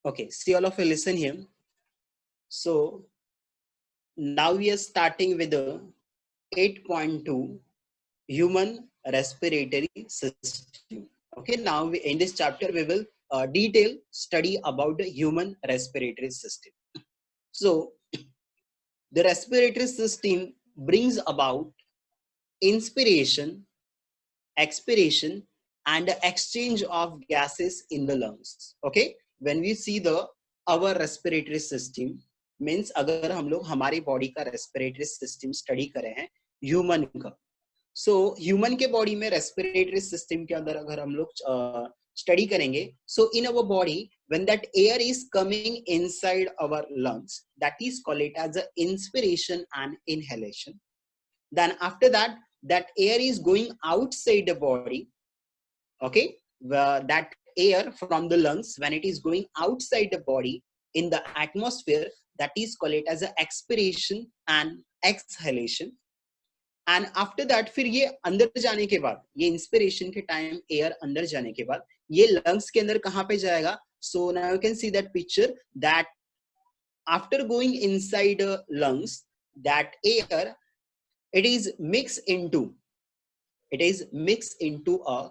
Okay, see all of you listen here. So now we are starting with the 8.2 human respiratory system. Okay, now in this chapter we will detail study about the human respiratory system. So the respiratory system brings about inspiration, expiration, and the exchange of gases in the lungs. Okay, when we see the our respiratory system means अगर हम लोग हमारी body का respiratory system study करें हैं human का, so human के body में रेस्पिरेटरी सिस्टम के अंदर अगर हम लोग स्टडी करेंगे, so in our body when that air is coming inside our lungs, that is called it as a inspiration and inhalation. Then after that, that air is going outside the body. Okay, that air from the lungs, when it is going outside the body in the atmosphere, that is called it as a expiration and exhalation. And after that फिर ये अंदर जाने के बाद, ये inspiration के time air अंदर जाने के बाद ये लंग्स के अंदर कहां पे जाएगा? So now you can see that picture that after going inside lungs, that air it is mixed into a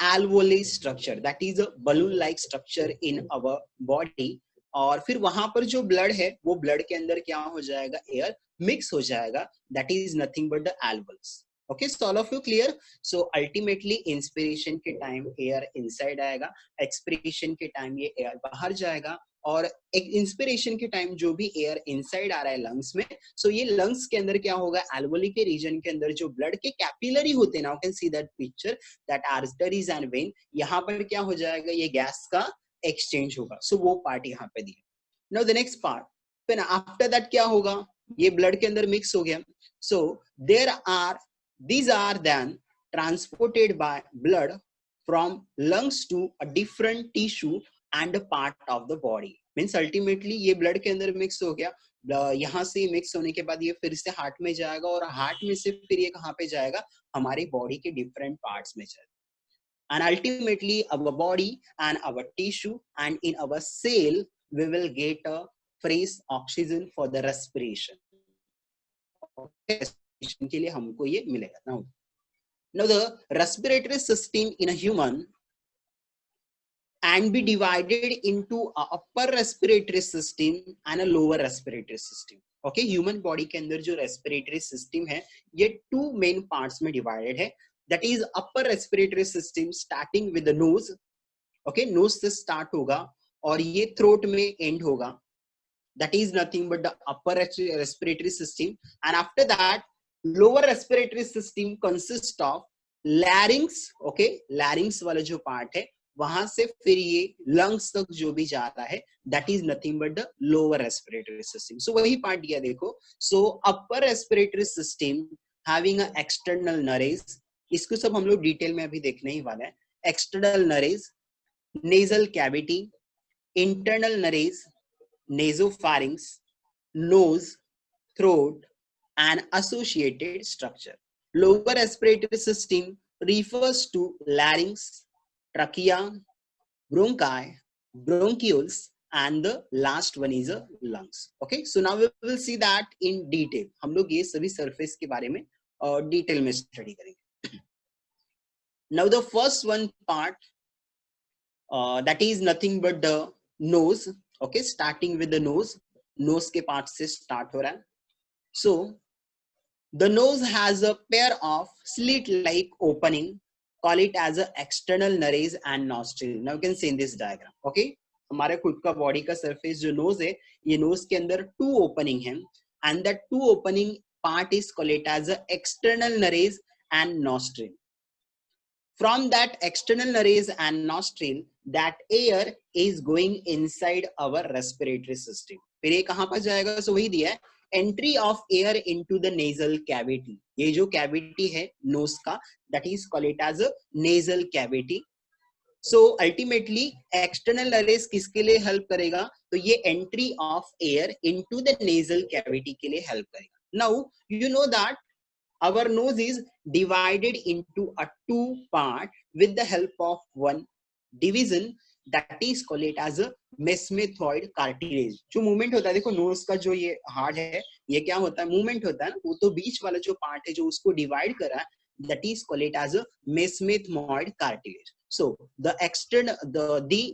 alveoli structure, that is a balloon like structure in our body. और फिर वहां पर जो ब्लड है वो blood के अंदर क्या हो जाएगा? एयर मिक्स हो जाएगा, that is nothing but the alveolus. Okay, so all of you clear? So ultimately inspiration के टाइम एयर इनसाइड आएगा, एक्सपिरेशन के टाइम ये एयर बाहर जाएगा, और एक इंस्पिरेशन के टाइम जो भी एयर इनसाइड आ रहा है लंग्स में, सो ये लंग्स के अंदर क्या होगा? एल्वोली के रीजन के अंदर जो ब्लड के कैपिलरी होते हैं, now can see that picture that arteries and when, यहाँ पर क्या हो जाएगा? ये गैस का एक्सचेंज होगा. सो वो पार्ट यहाँ पे दिया. नाउ द नेक्स्ट पार्ट, फिर आफ्टर दैट क्या होगा? ये ब्लड के अंदर मिक्स हो गया. सो these are then transported by blood from lungs to a different tissue and a part of the body. Means ultimately ये ब्लड के अंदर मिक्स हो गया, यहाँ से मिक्स होने के बाद ये फिर से हार्ट में जाएगा, और हार्ट में से फिर ये कहाँ पे जाएगा? हमारी बॉडी के डिफरेंट पार्ट्स में जाएगा. And ultimately our body and our tissue and in our cell we will get a fresh oxygen for the respiration. Okay, respiration के लिए हमको ये मिलेगा. Now the respiratory system in a human and be divided into a upper respiratory system and a lower respiratory system. Okay, human body के अंदर जो respiratory system है ये two main parts में divided है. That is upper respiratory system starting with the nose. Okay, nose से start होगा और ये throat में end होगा. That is nothing but the upper respiratory system. And after that, lower respiratory system consists of larynx. Okay, larynx वाला जो part है वहां से फिर ये lungs तक जो भी जा रहा है, that is nothing but the lower respiratory system. So वही part दिया देखो. So upper respiratory system having a external nares, इसको सब हम लोग डिटेल में अभी देखने ही वाले हैं. External nares, nasal cavity, internal nares, nasopharynx, nose, throat and associated structure. Lower respiratory system refers to larynx, trachea, bronchi, bronchioles, and the last one is a lungs. Okay, so now we will see that in detail. हम लोग ये सभी surface के बारे में detail में study करेंगे. Now the first one part, that is nothing but the nose. Okay, starting with the nose. Nose के part से start हो रहा है. So the nose has a pair of slit-like opening. Call it as a external nares and nostril. Now you can see in this diagram. Okay, हमारे खुद का body का surface जो नोज है, ये नोज के अंदर two opening है, and that two opening part is called it as a external nares and nostril. From that external nares and nostril, that air is going inside our respiratory system. फिर ये कहाँ पर जाएगा? So वही दिया है, entry of air into the nasal cavity. ये जो cavity है nose का, that is called it as a nasal cavity. So ultimately external nares किसके लिए help करेगा? तो ये entry of air into the nasal cavity के लिए help करेगा. Now you know that our nose is divided into a two part with the help of one division that is called it as a mesethmoid cartilage. जो movement होता है, देखो knows का जो ये हार्ड है, ये क्या होता है, मूवमेंट होता है ना, वो तो बीच वाला जो पार्ट है जो उसको डिवाइड करा है, that is called it as a mesenteroid cartilage. So the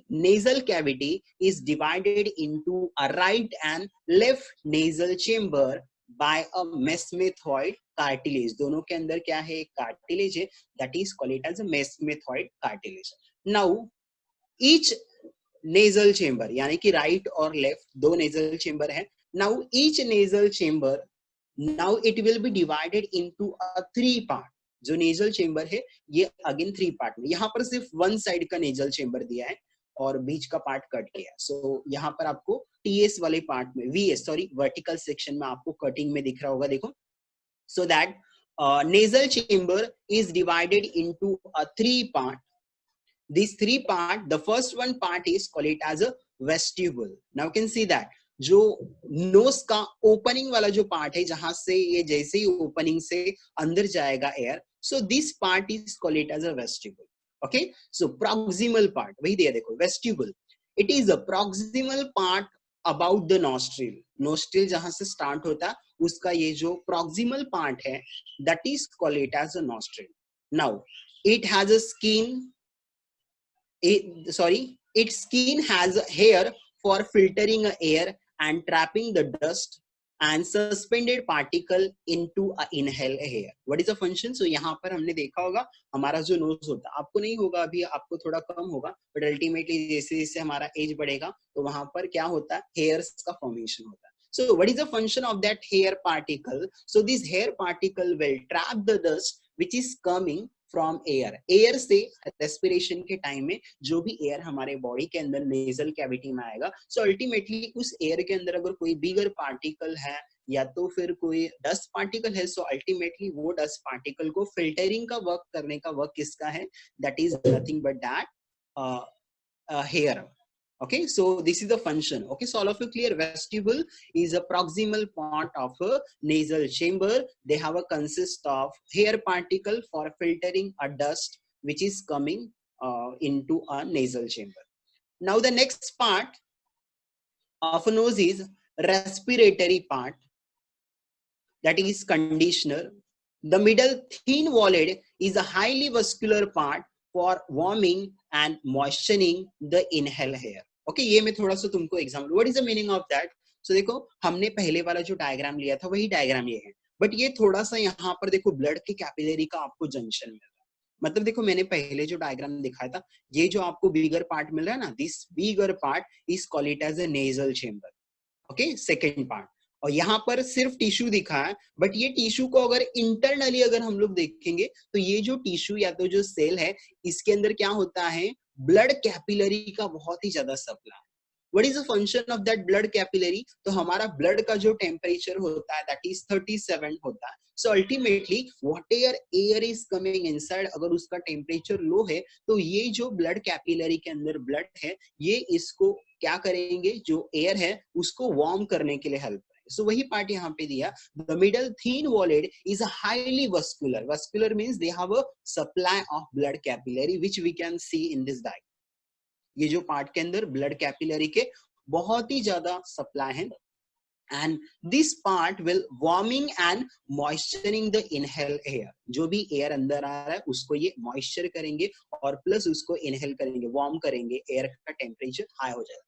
nasal cavity is divided into a right and left nasal chamber by a mesenteroid cartilage. दोनों के अंदर क्या है, एक cartilage है, that is called it as a mesenteroid cartilage. Now each nasal chamber, यानी कि right और left दो nasal chamber है. Now each nasal chamber, now it will be divided into a three part. जो नेजल चेंबर है ये again three part में, यहाँ पर सिर्फ वन साइड का नेजल चेंबर दिया है और बीच का पार्ट कट किया। सो यहाँ पर आपको टीएस वाले पार्ट में, वीएस सॉरी वर्टिकल सेक्शन में आपको कटिंग में दिख रहा होगा, देखो। So that nasal chamber is divided into a three part. These three part, the first one part is called it as a vestibule. Now you can see that जो knows का opening वाला जो पार्ट है, जहां से ये जैसे ही ओपनिंग से अंदर जाएगा air, so this part is called it as a vestibule. Okay, so proximal part वही दिया, देखो vestibule, it is a proximal part about the nostril. Nostril जहां से स्टार्ट होता है उसका ये जो प्रॉक्सिमल पार्ट है, that is called it as a nostril. Now it has a skin, its skin has hair for filtering air and trapping the dust and suspended particle into a inhale air. What is the function? So यहाँ पर हमने देखा होगा हमारा जो knows होता है, आपको नहीं होगा अभी, आपको थोड़ा कम होगा, बट अल्टीमेटली जैसे जैसे हमारा एज बढ़ेगा तो वहां पर क्या होता है, हेयर्स का फॉर्मेशन होता है. So what is the function of that hair particle? So this hair particle will trap the dust which is coming from air. Air से रेस्पिरेशन के टाइम में जो भी एयर हमारे बॉडी के अंदर नेजल कैविटी में आएगा, सो अल्टीमेटली उस एयर के अंदर अगर कोई बिगर पार्टिकल है या तो फिर कोई डस्ट पार्टिकल है, सो अल्टीमेटली वो डस्ट पार्टिकल को फिल्टरिंग का वर्क करने का वर्क किसका है, that is nothing but that hair. Okay, so this is the function. Okay, so all of you clear? Vestibule is a proximal part of a nasal chamber. They have a consist of hair particle for filtering a dust which is coming into a nasal chamber. Now the next part of a nose is respiratory part, that is conditioner. The middle thin walled is a highly vascular part for warming and moistening the inhale air. Okay, ये मैं थोड़ा सा तुमको example, what is the meaning of that. So देखो हमने पहले वाला जो डायग्राम लिया था वही डायग्राम ये है, बट ये थोड़ा सा यहाँ पर देखो ब्लड के कैपिलरी का आपको जंक्शन मिल रहा है. मतलब देखो मैंने पहले जो डायग्राम दिखाया था, ये जो आपको बिगर पार्ट मिल रहा है ना, this bigger part is called it as a nasal chamber. Okay, second part. और यहाँ पर सिर्फ टिश्यू दिखा है, बट ये टिश्यू को अगर इंटरनली अगर हम लोग देखेंगे तो ये जो टिश्यू या तो जो सेल है, इसके अंदर क्या होता है, ब्लड कैपिलरी का बहुत ही ज्यादा supply. What is the function of that blood capillary? तो हमारा ब्लड का जो टेम्परेचर होता है दैट इज 37 होता है. So ultimately what air is coming inside, अगर उसका टेम्परेचर लो है तो ये जो ब्लड कैपिलरी के अंदर ब्लड है, ये इसको क्या करेंगे, जो एयर है उसको वार्म करने के लिए हेल्प करेंगे. सो वही पार्ट यहाँ पे दिया, the middle thin walled is highly vascular. Vascular means they have a supply of blood capillary which we can see in this diagram. ये जो पार्ट के अंदर ब्लड कैपिलरी के बहुत ही ज्यादा सप्लाई है, and this part will warming and moisturing the inhale air. जो भी एयर अंदर आ रहा है उसको ये मॉइस्चर करेंगे और प्लस उसको इनहेल करेंगे, वार्म करेंगे, एयर का टेम्परेचर हाई हो जाएगा.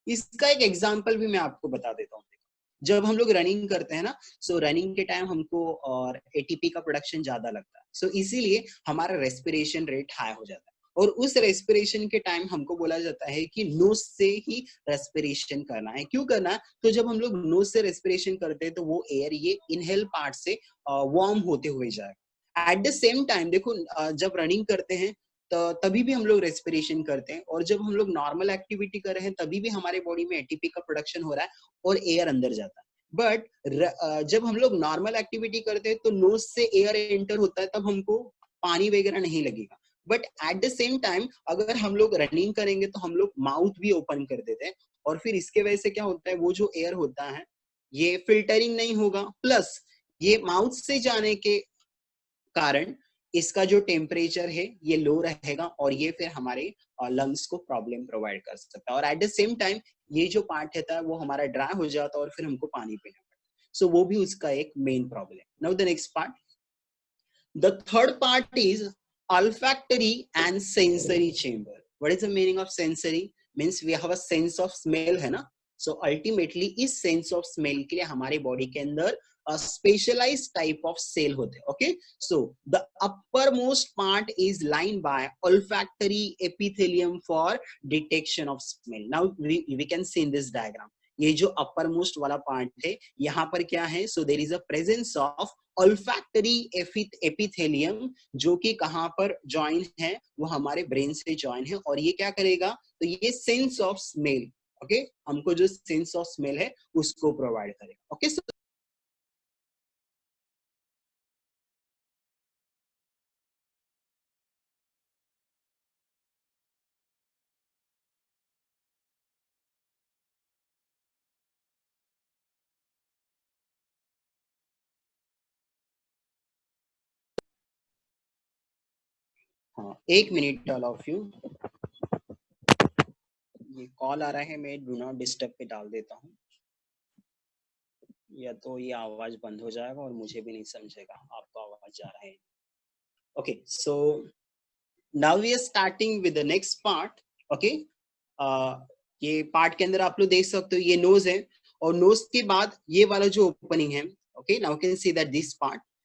इसका एक एग्जांपल भी मैं आपको बता देता हूँ. जब हम लोग रनिंग करते हैं ना, सो रनिंग के टाइम हमको और एटीपी का प्रोडक्शन ज्यादा लगता है, सो इसीलिए हमारा रेस्पिरेशन रेट हाई हो जाता है. और उस रेस्पिरेशन के टाइम हमको बोला जाता है कि नोज से ही रेस्पिरेशन करना है. क्यों करना है? तो जब हम लोग नोज से रेस्पिरेशन करते हैं तो वो एयर ये इनहेल पार्ट से वार्म होते हुए जाएगा. एट द सेम टाइम देखो जब रनिंग करते हैं तो तभी भी हम लोग रेस्पिरेशन करते हैं, और जब हम लोग नॉर्मल एक्टिविटी कर रहे हैं तभी भी हमारे बॉडी में एटीपी का प्रोडक्शन हो रहा है और एयर अंदर जाता है. बट जब हम लोग नॉर्मल एक्टिविटी करते हैं तो नोज से एयर एंटर होता है, तब हमको पानी वगैरह नहीं लगेगा. But at the same time अगर हम लोग रनिंग करेंगे तो हम लोग माउथ भी ओपन कर देते हैं, और फिर इसके वजह से क्या होता है, वो जो एयर होता है ये फिल्टरिंग नहीं होगा, प्लस ये माउथ से जाने के कारण इसका जो टेम्परेचर है ये लो रहेगा और ये फिर हमारे लंग्स को प्रॉब्लम प्रोवाइड कर सकता है, और एट द सेम टाइम ये जो पार्ट रहता है वो हमारा ड्राई हो जाता है और फिर हमको पानी पीना पड़ता है, सो वो भी उसका एक main problem. Now the next part, the third part is olfactory and sensory chamber. What is the meaning of sensory? Means we have a sense of smell है ना, so ultimately इस sense of smell के लिए हमारे body के अंदर specialized type of cell होते हैं. Okay, so the uppermost part is lined by olfactory epithelium for detection of smell. Now we can see in this diagram, ये जो uppermost वाला part है यहाँ पर क्या है, so there is a presence of olfactory epithelium जो कि कहाँ पर ज्वाइन है, वो हमारे ब्रेन से ज्वाइन है, और ये क्या करेगा, तो ये सेंस ऑफ स्मेल, ओके, हमको जो सेंस ऑफ स्मेल है उसको प्रोवाइड करेगा. ओके, सो हाँ, एक मिनट ऑल ऑफ यू, ये कॉल आ रहा है, मैं डू नॉट डिस्टर्ब पे डाल देता हूँ, या तो ये आवाज बंद हो जाएगा और मुझे भी नहीं समझेगा आपका आवाज जा रहा है. Okay, so now we are starting with the next part. Okay, ये पार्ट के अंदर आप लोग देख सकते हो ये नोज है, और नोज के बाद ये वाला जो ओपनिंग है, okay, now can see that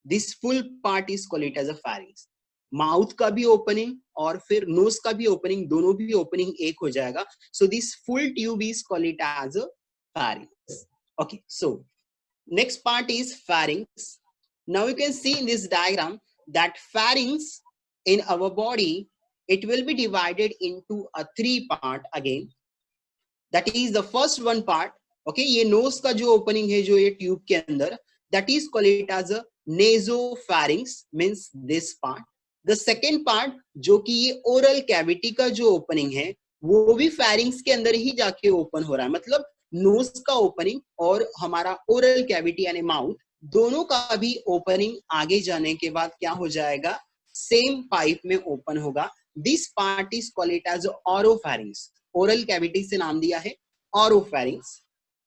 this full part is called it as a pharynx. Mouth का भी ओपनिंग और फिर नोज का भी ओपनिंग, दोनों भी ओपनिंग एक हो जाएगा, so this full tube is called it as a pharynx. Okay, so next part is pharynx. Now you can see in this diagram that pharynx in our body, it will be divided into a three part again. That is the first one part. Okay, ये nose का जो opening है जो ये tube के अंदर, that is called it as a nasopharynx, means this part. The second part जो कि ये oral cavity का जो opening है वो भी pharynx के अंदर ही जाके open हो रहा है, मतलब नोज का ओपनिंग और हमारा ओरल कैविटी यानी माउथ, दोनों का भी ओपनिंग आगे जाने के बाद क्या हो जाएगा, सेम पाइप में ओपन होगा. This part is called it as oropharynx. Oral cavity से नाम दिया है oropharynx.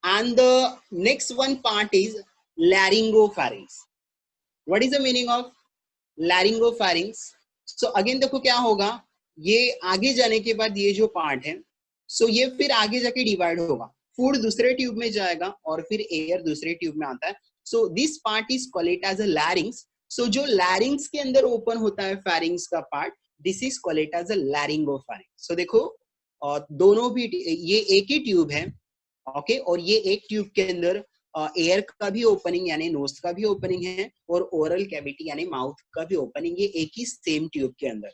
And the next one part is laryngopharynx. What is the meaning of laryngopharynx? So again देखो क्या होगा, ये आगे जाने के बाद ये जो पार्ट है, सो ये फिर आगे जाके डिवाइड होगा, फूड दूसरे ट्यूब में जाएगा और फिर एयर दूसरे ट्यूब में आता है. So this part is called it as a larynx. So जो लैरिंग्स के अंदर ओपन होता है फेरिंग्स का part, this is called it as a laryngopharynx. So देखो दोनों भी ये एक ही ट्यूब है, ओके, और ये एक ट्यूब के अंदर एयर का भी ओपनिंग यानी नोज का भी ओपनिंग है और ओरल कैविटी यानी माउथ का भी ओपनिंग, ये एक ही सेम ट्यूब के अंदर.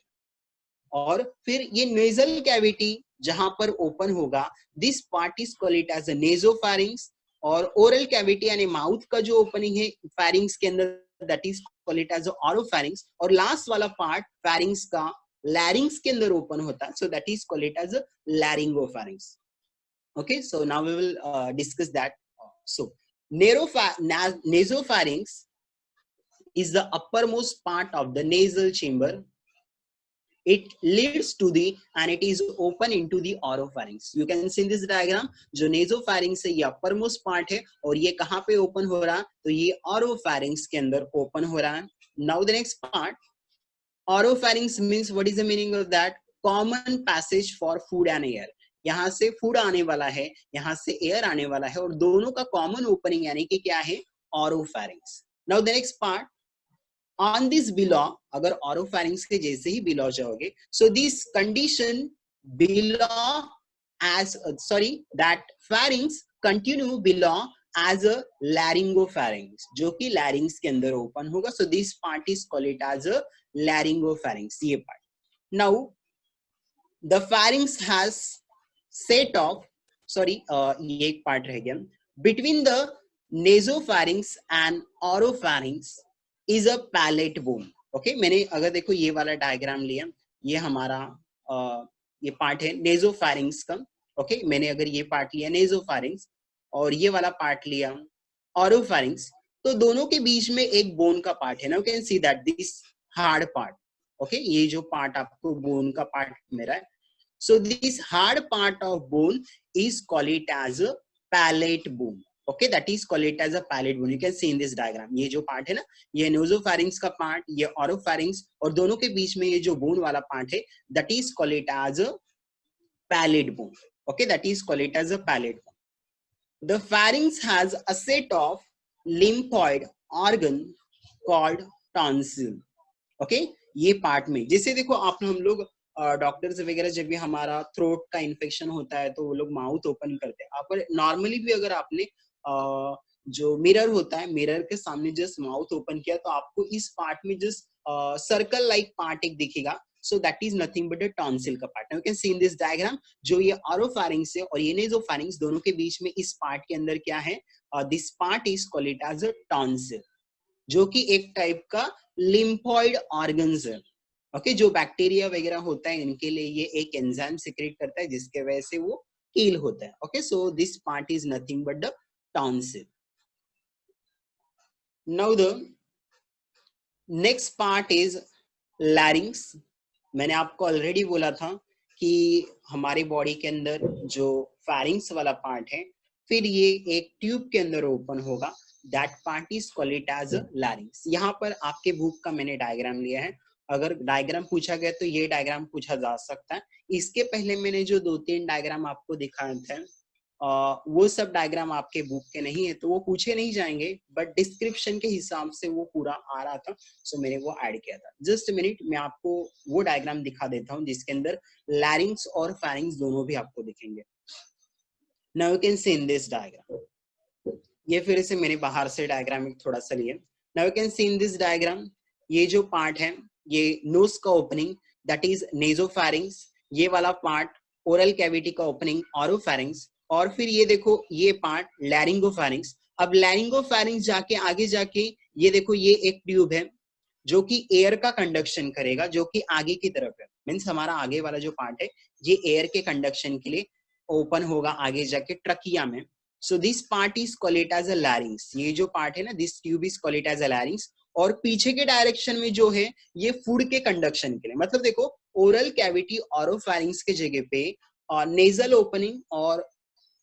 और फिर ये नेजल कैविटी जहां पर ओपन होगा, this part is called it as a nasopharynx. और ओरल कैविटी यानी माउथ का जो ओपनिंग है फेरिंग्स के अंदर, that is called it as a oropharynx. और लास्ट वाला पार्ट फेरिंग्स का लैरिंग्स के अंदर ओपन होता है, so that is called it as a laryngopharynx. Okay, so now we will discuss that. So nasopharynx is the uppermost part of the nasal chamber. It leads to the and it is open into the oropharynx. You can see in this diagram जो nasopharynx है ये uppermost part है और ये कहाँ पे open हो रहा है, तो ये oropharynx के अंदर open हो रहा है. Now the next part, oropharynx means what is the meaning of that? Common passage for food and air. यहाँ से फूड आने वाला है, यहाँ से एयर आने वाला है और दोनों का कॉमन ओपनिंग यानी कि क्या है, oropharynx. Now the next part, on this below, अगर oropharynx के जैसे ही below जाओगे, so this condition below as that pharynx continue below as a laryngopharynx, जो कि larynx के अंदर open होगा. So this part is called it as a laryngopharynx, ये part. Now the pharynx has set of ये एक part रह गया, between the nasopharynx and oropharynx is a palate bone. Okay, मैंने अगर देखो ये वाला डायग्राम लिया, ये हमारा ये पार्ट है नेजोफैरिंक्स का. ओके, मैंने अगर ये पार्ट लिया नेजोफैरिंक्स और ये वाला पार्ट लिया ऑरोफैरिंक्स, तो दोनों के बीच में एक बोन का पार्ट है ना. You can see that this hard part, okay, ये जो पार्ट आपको बोन का पार्ट मेरा है, so this hard part of bone is called it as a palate bone, okay, that is called it as a palate bone. You can see in this diagram, ये जो पार्ट है ना, ये नोजोफैरिंक्स का पार्ट, ये ऑरोफैरिंक्स, और दोनों के बीच में ये जो बोन वाला पार्ट है, that is called it as a palate bone, okay, that is called it as a palate bone. The pharynx has a set of lymphoid organ called tonsil, okay, ये पार्ट में, जैसे देखो आप हम लोग doctors वगैरह जब भी हमारा थ्रोट का इन्फेक्शन होता है तो वो लोग माउथ ओपन करते हैं। आप नॉर्मली भी अगर आपने जो मिरर होता है, मिरर के सामने जस्ट माउथ ओपन किया तो आपको इस पार्ट में जस्ट सर्कल लाइक पार्ट एक दिखेगा, so that is nothing but a tonsil का part. You can see in this diagram, जो ये ऑरोफैरिंक्स है और ये नेसोफैरिंक्स, दोनों के बीच में इस पार्ट के अंदर क्या है, this part is called it as a tonsil, जो कि एक टाइप का लिम्फॉइड ऑर्गन्स है, ओके, जो बैक्टीरिया वगैरह होता है इनके लिए ये एक एंजाइम सिक्रेट करता है जिसके वजह से वो कील होता है, okay, so this part is nothing but the tonsil. Now the next part is लैरिंग्स। मैंने आपको ऑलरेडी बोला था कि हमारे बॉडी के अंदर जो फैरिंग्स वाला पार्ट है, फिर ये एक ट्यूब के अंदर ओपन होगा, that part is called it as larynx. यहाँ पर आपके बुक का मैंने डायग्राम लिया है, अगर डायग्राम पूछा गया तो ये डायग्राम पूछा जा सकता है। इसके पहले मैंने जो 2-3 डायग्राम आपको दिखाए थे, वो सब डायग्राम आपके बुक के नहीं है तो वो पूछे नहीं जाएंगे, बट डिस्क्रिप्शन के हिसाब से वो पूरा आ रहा था, सो मैंने वो ऐड किया था। जस्ट मिनट, मैं आपको वो डायग्राम दिखा देता हूँ जिसके अंदर लैरिंग्स और फैरिंग्स दोनों भी आपको दिखेंगे। Now you can see in this diagram, ये फिर से मैंने बाहर से डायग्राम थोड़ा सा लिया। Now you can see in this diagram, ये जो पार्ट है ये नोज का ओपनिंग, दैट इज नेजोफैरिंग्स, ये वाला पार्ट ओरल कैविटी का ओपनिंग ऑरोफैरिंग्स, और फिर ये देखो ये पार्ट लैरिंगोफैरिंग्स। अब लैरिंगोफैरिंग्स जाके आगे जाके ये देखो ये एक ट्यूब है जो कि एयर का कंडक्शन करेगा, जो कि आगे की तरफ है, मीन्स हमारा आगे वाला जो पार्ट है ये एयर के कंडक्शन के लिए ओपन होगा आगे जाके ट्रकिया में। So this part is called it as a larynx, ये जो पार्ट है ना, this tube is called it as a larynx. और पीछे के डायरेक्शन में जो है ये फूड के कंडक्शन के लिए, मतलब देखो ओरल कैविटी ऑरोफैरिंग्स के जगह पे नेजल ओपनिंग और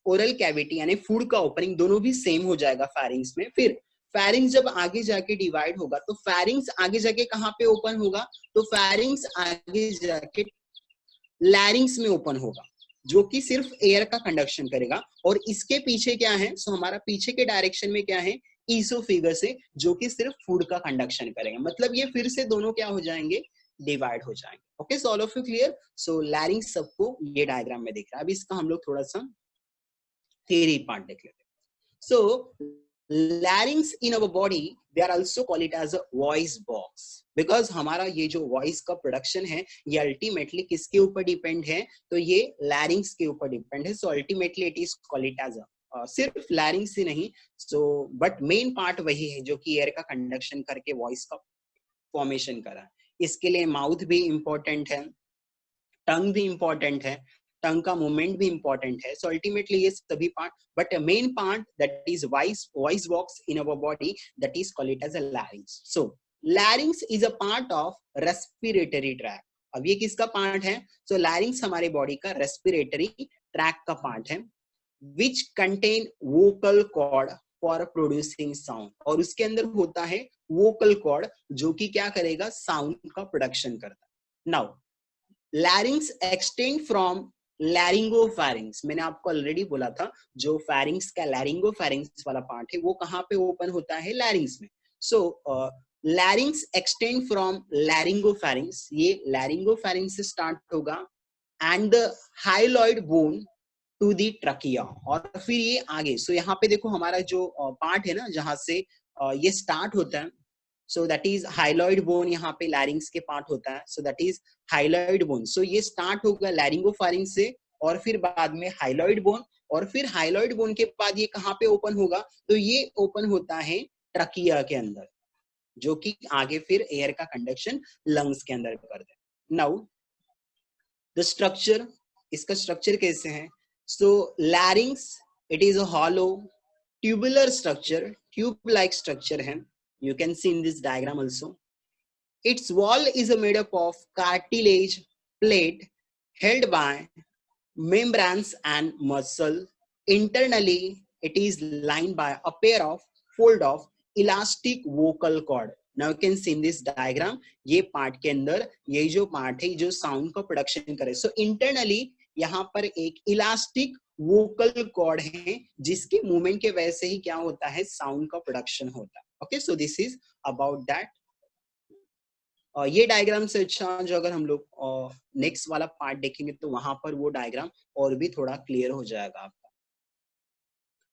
ओरल कैविटी यानी फूड का ओपनिंग दोनों भी सेम हो जाएगा फैरिंग्स में। फिर फैरिंग्स जब आगे जाके डिवाइड होगा तो फैरिंग्स आगे जाके कहाँ पे ओपन होगा, तो फैरिंग्स आगे जाके लैरिंग्स में ओपन होगा, जो कि सिर्फ एयर का कंडक्शन करेगा। और इसके पीछे क्या है, सो हमारा पीछे के डायरेक्शन में क्या है, ईसोफेगस है, जो कि सिर्फ फूड का कंडक्शन करेगा। मतलब ये फिर से दोनों क्या हो जाएंगे, डिवाइड हो जाएंगे। Okay, so all of you clear. सो लैरिंग्स सबको ये डायग्राम में दिख रहा है। अब इसका हम लोग थोड़ा सा theory part देख लेते हैं। So larynx in our body, they are also call it as a voice box, because हमारा ये जो वॉइस का प्रोडक्शन है ये अल्टीमेटली किसके ऊपर डिपेंड है, तो ये लैरिंग्स के ऊपर डिपेंड है। So ultimately it is call it as सिर्फ लैरिंग्स ही नहीं, सो बट मेन पार्ट वही है जो कि एयर का कंडक्शन करके वॉइस का फॉर्मेशन करा है। इसके लिए माउथ भी इंपॉर्टेंट है, टंग भी इंपॉर्टेंट है, टंग का मूवमेंट भी इंपॉर्टेंट है। सो अल्टीमेटली ये सभी part, but main part that is voice box in our body, that is called it as a larynx. So larynx is a part of respiratory tract. अब ये किसका part है, so लैरिंग्स हमारे body का respiratory tract का part है, which contain vocal cord for producing sound. और उसके अंदर होता है वोकल कॉर्ड, जो कि क्या करेगा, साउंड का प्रोडक्शन करता है। Now larynx extend from laryngopharynx, मैंने आपको ऑलरेडी बोला था जो pharynx का laryngopharynx वाला पार्ट है वो कहाँ पे ओपन होता है, larynx में। so larynx extend from laryngopharynx, ये laryngopharynx से स्टार्ट होगा and the hyaloid bone to the trachea, और फिर ये आगे। so यहाँ पे देखो हमारा जो पार्ट है ना जहाँ से ये स्टार्ट होता है, so that is hyaloid bone, यहाँ पे लैरिंग्स के पार्ट होता है, so that is hyaloid bone. सो ये स्टार्ट होगा लैरिंगोफैरिंक्स से और फिर बाद में हाइलॉइड बोन, और फिर हाइलॉइड बोन के बाद ये कहाँ पे ओपन होगा, तो ये ओपन होता है ट्रकिया के अंदर, जो कि आगे फिर एयर का कंडक्शन लंग्स के अंदर कर दे। नाउ द स्ट्रक्चर, इसका स्ट्रक्चर कैसे है, so larynx it is a hollow tubular structure, tube like structure है। You can see in this diagram also. Its wall is made up of cartilage plate held by membranes and muscle. Internally, it is lined by a pair of fold of elastic vocal cord. Now you can see in this diagram, ये part के अंदर ये जो पार्ट है जो sound का production करे. So internally यहाँ पर एक इलास्टिक वोकल कॉर्ड है जिसके मूवमेंट के वजह से ही क्या होता है साउंड का प्रोडक्शन होता है. Okay, so this is about that. ये डायग्राम से अच्छा जो अगर हम लोग नेक्स्ट वाला पार्ट देखेंगे तो वहां पर वो डायग्राम और भी थोड़ा क्लियर हो जाएगा आपका.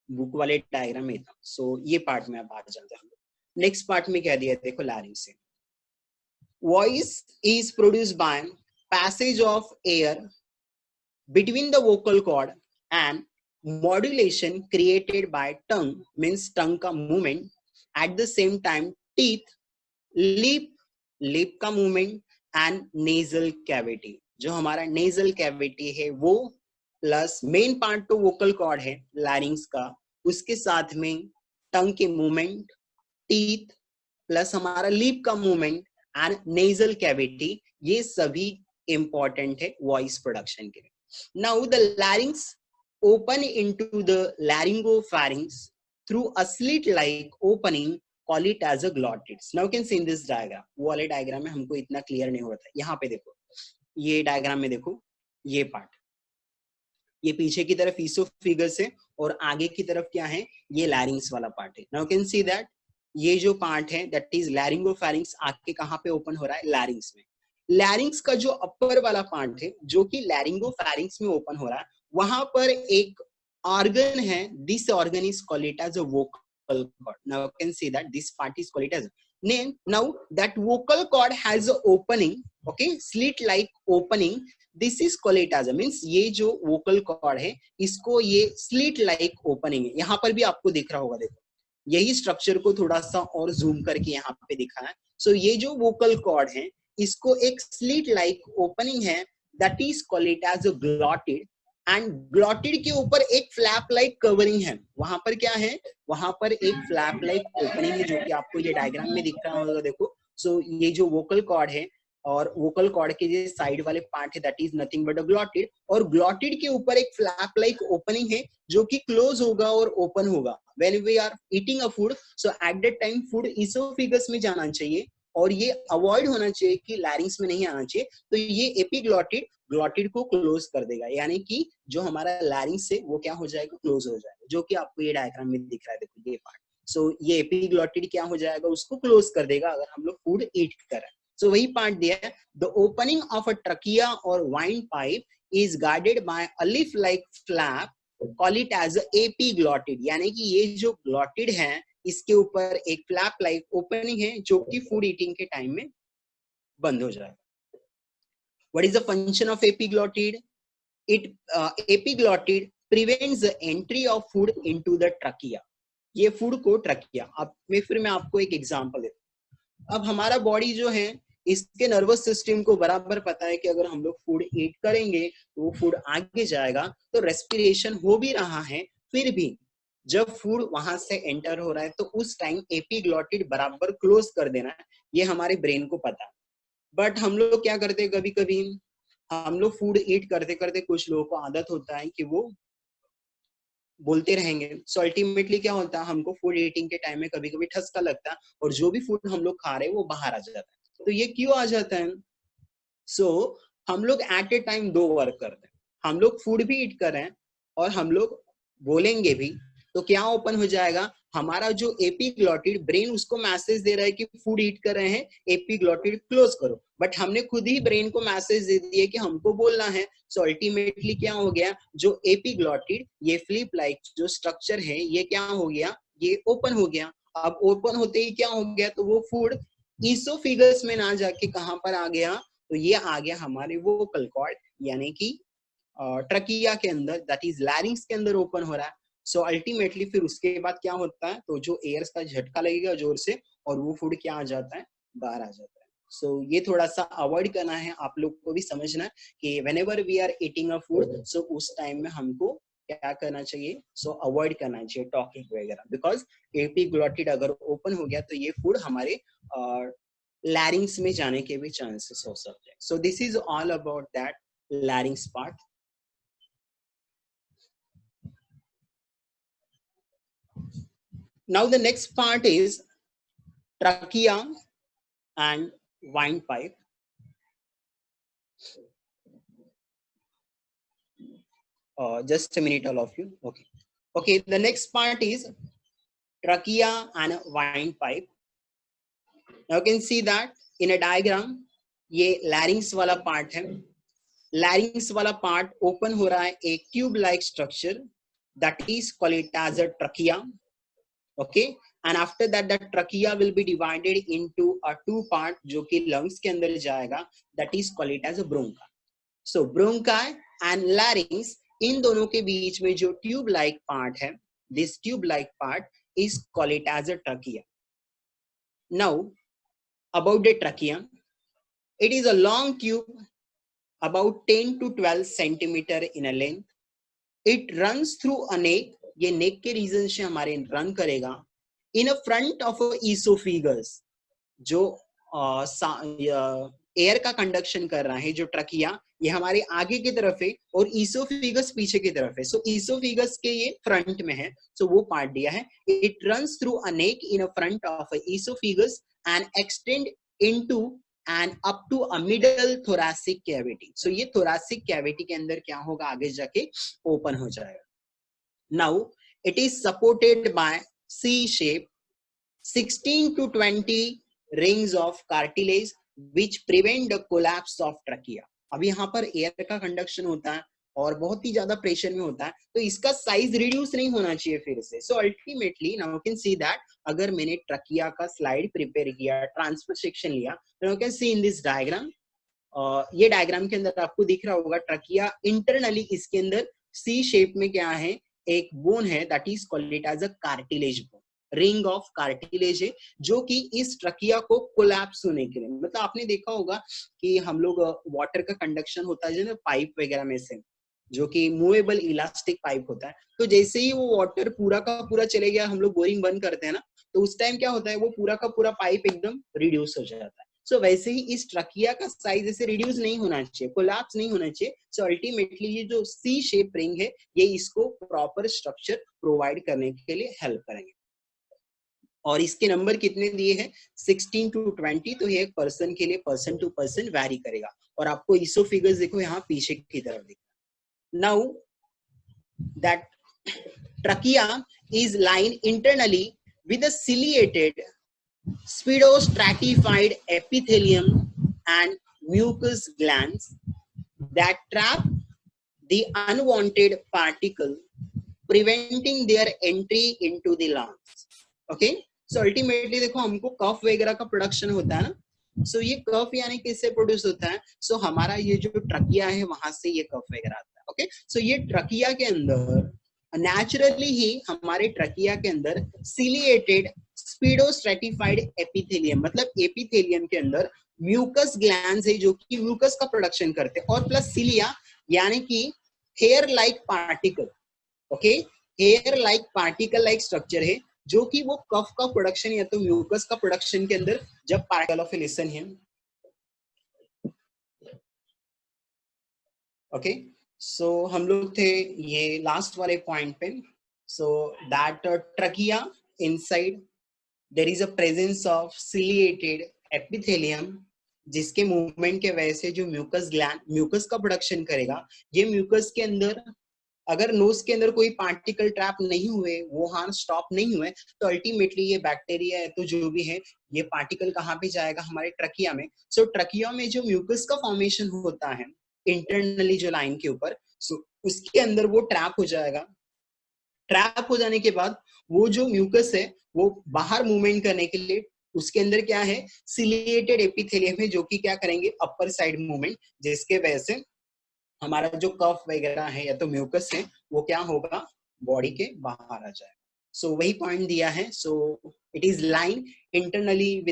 बुक वाले डायग्राम में था. सो ये पार्ट में अब आगे चलते हैं. नेक्स्ट पार्ट में क्या दिया है देखो, लैरिंग्स से. Voice is produced by passage of air between the vocal cord and modulation created by tongue, means tongue का movement. At the same time teeth, lip का movement and nasal cavity. जो हमारा nasal cavity है वो plus main part तो vocal cord है larynx का, उसके साथ में tongue के movement, teeth प्लस हमारा lip का movement and nasal cavity, ये सभी important है voice production के लिए. Now the larynx open into the laryngopharynx through a slit-like opening, call it as a glottis. Now you can see in this diagram. वो वाले diagram में हमको इतना क्लियर नहीं होता. यहाँ पे देखो, ये डायग्राम में देखो, ये पार्ट, ये पीछे की तरफ ईसोफेगस है और आगे की तरफ क्या है, ये लैरिंग्स वाला पार्ट है. Now you can see that ये जो पार्ट है that is laryngopharynx आके कहाँ पे ओपन हो रहा है, लैरिंग्स में. लैरिंग्स का जो अपर वाला पार्ट है जो कि लैरिंगोफैरिंक्स में ओपन हो रहा है, वहां पर एक ऑर्गन है. This organ is called it as a vocal cord. Now you can see that this part is called it as name. Now that vocal cord has a opening, okay, slit like opening. This is called it as, means ये जो vocal cord है इसको ये slit like opening है. यहाँ पर भी आपको दिख रहा होगा, देखो यही स्ट्रक्चर को थोड़ा सा और जूम करके यहाँ पे दिखा है. सो ये जो वोकल कॉर्ड है इसको एक स्लिट लाइक ओपनिंग है, that is called it as a glottis. And glottis के ऊपर एक फ्लैप लाइक कवरिंग है. वहां पर क्या है, वहां पर एक फ्लैप लाइक ओपनिंग है जो कि आपको ये डायग्राम में दिख रहा होगा, देखो. सो ये जो वोकल कॉर्ड है और वोकल कॉर्ड के जो साइड वाले पार्ट है दैट इज नथिंग बट अ ग्लॉटिड, और ग्लॉटिड के ऊपर एक फ्लैप लाइक ओपनिंग है जो कि क्लोज होगा और ओपन होगा when we are eating a food. So at that time food oesophagus में जाना चाहिए और ये अवॉइड होना चाहिए कि लैरिंग्स में नहीं आना चाहिए. तो ये एपिग्लॉटिड ग्लॉटिड को क्लोज कर देगा, यानी कि जो हमारा लैरिंग्स है वो क्या हो जाएगा, क्लोज हो जाएगा, जो कि आपको ये डायग्राम में दिख रहा है, देखो ये पार्ट. सो ये एपिग्लॉटिड क्या हो जाएगा, उसको क्लोज कर देगा अगर हम लोग फूड ईट करें. सो वही पार्ट दिया है. The opening of a trachea और windpipe is guarded by a leaf like flap, call it as epiglottis. यानी कि ये जो ग्लॉटिड है इसके ऊपर एक फ्लैप लाइक ओपनिंग है जो कि फूड ईटिंग के टाइम में बंद हो जाएगा. What is the function of epiglottis? It epiglottis prevents the entry of food into the trachea. ये फूड को ट्रकिया. अब मैं आपको एक एग्जांपल देता हूं. अब हमारा बॉडी जो है इसके नर्वस सिस्टम को बराबर पता है कि अगर हम लोग फूड ईट करेंगे तो वो फूड आगे जाएगा, तो रेस्पिरेशन हो भी रहा है, फिर भी जब फूड वहां से एंटर हो रहा है तो उस टाइम एपिग्लॉटिड बराबर क्लोज कर देना है, ये हमारे ब्रेन को पता है. बट हम लोग क्या करते हैं, कभी कभी हम लोग फूड ईट करते करते कुछ लोगों को आदत होता है कि वो बोलते रहेंगे. सो अल्टीमेटली क्या होता है, हमको फूड ईटिंग के टाइम में कभी कभी ठसका लगता है और जो भी फूड हम लोग खा रहे हैं वो बाहर आ जाता है. तो ये क्यों आ जाता है? सो हम लोग एट ए टाइम दो वर्क करते हैं. हम लोग फूड भी ईट कर रहे हैं और हम लोग बोलेंगे भी, तो क्या ओपन हो जाएगा, हमारा जो एपिग्लॉटिड ब्रेन उसको मैसेज दे रहा है कि फूड ईट कर रहे हैं, एपिग्लॉटिड क्लोज करो, बट हमने खुद ही ब्रेन को मैसेज दे दिया कि हमको बोलना है. सो अल्टीमेटली क्या हो गया, जो एपिग्लॉटिड ये फ्लिप लाइक जो स्ट्रक्चर है ये क्या हो गया, ये ओपन हो गया. अब ओपन होते ही क्या हो गया, तो वो फूड ईसोफेगस में ना जाके कहां पर आ गया, तो ये आ गया हमारे वोकल कॉर्ड, यानी कि ट्रकिया के अंदर, दैट इज लैरिंग्स के अंदर ओपन हो रहा है. सो अल्टीमेटली फिर उसके बाद क्या होता है, तो जो एयर का झटका लगेगा जोर से और वो फूड क्या आ जाता है, बाहर आ जाता है. सो ये थोड़ा सा अवॉइड करना है, आप लोग को भी समझना है कि whenever we are eating a food, so उस टाइम में हमको क्या करना चाहिए, सो अवॉइड करना चाहिए टॉकिंग वगैरह, बिकॉज एपिग्लॉटिड अगर ओपन हो गया तो ये फूड हमारे लैरिंग्स में जाने के भी चांसेस हो सकते हैं. So this is all about that लैरिंग्स part. Now the next part is trachea and windpipe. Just a minute, all of you. Okay. Okay. The next part is trachea and windpipe. Now you can see that in a diagram, ये larynx वाला part है. Larynx वाला part open हो रहा है एक tube-like structure that is called it as a trachea. Okay. And after that, the trachea will be divided into a two part जो कि lungs के अंदर जाएगा. That is called it as a bronchi. So bronchi and larynx इन दोनों के बीच में जो ट्यूब लाइक पार्ट है, this tube like part is called it as a trachea. Now about the trachea, it is a long tube about 10 to 12 centimetre in a length. It runs through a neck. ये neck के region से हमारे run करेगा in a front of oesophagus, जो air का conduction कर रहा है. जो ट्रकिया ये हमारे आगे की तरफ है और ईसोफेगस पीछे की तरफ है. सो ईसोफेगस के ये फ्रंट में है. सो वो पार्ट दिया है. It runs through a neck in a front of oesophagus and extend into and up to a middle thoracic cavity. So ये थोरैसिक कैविटी के अंदर क्या होगा, आगे जाके ओपन हो जाएगा. Now it is supported by C shape 16 to 20 rings of cartilage which prevent the collapse of trachea. अब यहाँ पर एयर का कंडक्शन होता है और बहुत ही ज्यादा प्रेशर में होता है, तो इसका साइज रिड्यूस नहीं होना चाहिए फिर से. So ultimately now you can see that, अगर मैंने ट्रकिया का स्लाइड प्रिपेयर किया, ट्रांसफर सेक्शन लिया, तो you can see in this diagram. ये डायग्राम के अंदर आपको दिख रहा होगा ट्रकिया इंटरनली इसके अंदर C शेप में क्या है, एक बोन है, that is called it as a cartilage bone. Ring of cartilage है जो कि इस ट्रकिया को कोलैप्स होने के लिए, मतलब आपने देखा होगा कि हम लोग वाटर का कंडक्शन होता है ना पाइप वगैरह में से, जो कि मूवेबल इलास्टिक पाइप होता है. तो जैसे ही वो वाटर पूरा का पूरा चले गया, हम लोग बोरिंग बंद करते हैं ना, तो उस टाइम क्या होता है, वो पूरा का पूरा पाइप एकदम रिड्यूस हो जाता है. सो वैसे ही इस ट्रकिया का साइज ऐसे रिड्यूस नहीं होना चाहिए, कोलैप्स नहीं होना चाहिए. सो अल्टीमेटली ये जो C शेप रिंग है, ये इसको प्रॉपर स्ट्रक्चर प्रोवाइड करने के लिए हेल्प करेंगे. और इसके नंबर कितने दिए हैं, 16 to 20. तो ये एक पर्सन के लिए पर्सन टू पर्सन वैरी करेगा. और आपको ईसोफेगस देखो यहाँ पीछे की तरफ दिख रहा है. Now that trachea is line internally with a ciliated speedostratified epithelium and mucous glands that trap the unwanted particle, preventing their entry into the lungs. Okay, so ultimately देखो हमको कफ वगैरह का प्रोडक्शन होता है ना. सो ये कफ यानी किससे प्रोड्यूस होता है, सो हमारा ये जो ट्रकिया है वहां से ये कफ वगैरह आता है. ओके, सो ये ट्रकिया के अंदर नेचुरली ही हमारे ट्रकिया के अंदर सिलिएटेड स्पीडोस्ट्रेटिफाइड एपिथेलियम, मतलब एपिथेलियम के अंदर म्यूकस ग्लैंड्स है जो कि म्यूकस का प्रोडक्शन करते हैं, और प्लस सिलिया यानी कि hair like particle. Okay, hair like particle like structure है जो कि वो कफ का प्रोडक्शन या तो म्यूकस का प्रोडक्शन के अंदर जब पार्टिकल ऑफ लिसन है. ओके, सो हम लोग थे ये लास्ट वाले पॉइंट पे. So that trachea inside there is a presence of ciliated epithelium, जिसके मूवमेंट के वजह से जो म्यूकस ग्लैंड म्यूकस का प्रोडक्शन करेगा, ये म्यूकस के अंदर अगर नोज के अंदर कोई पार्टिकल ट्रैप नहीं हुए, वो हार्म स्टॉप नहीं हुए, तो अल्टीमेटली ये बैक्टीरिया है तो जो भी है ये पार्टिकल कहाँ पे जाएगा, हमारे ट्रकिया में. सो ट्रकिया में जो म्यूकस का फॉर्मेशन होता है इंटरनली जो लाइन के ऊपर, सो उसके अंदर वो ट्रैप हो जाएगा. ट्रैप हो जाने के बाद वो जो म्यूकस है वो बाहर मूवमेंट करने के लिए उसके अंदर क्या है, सिलिएटेड एपिथेलियम है जो कि क्या करेंगे, अपर साइड मूवमेंट, जिसके वजह से हमारा जो कफ वगैरह है या तो म्यूकस है वो क्या होगा, बॉडी के बाहर आ जाएगा. सो वही पॉइंट दिया है. So it is line internally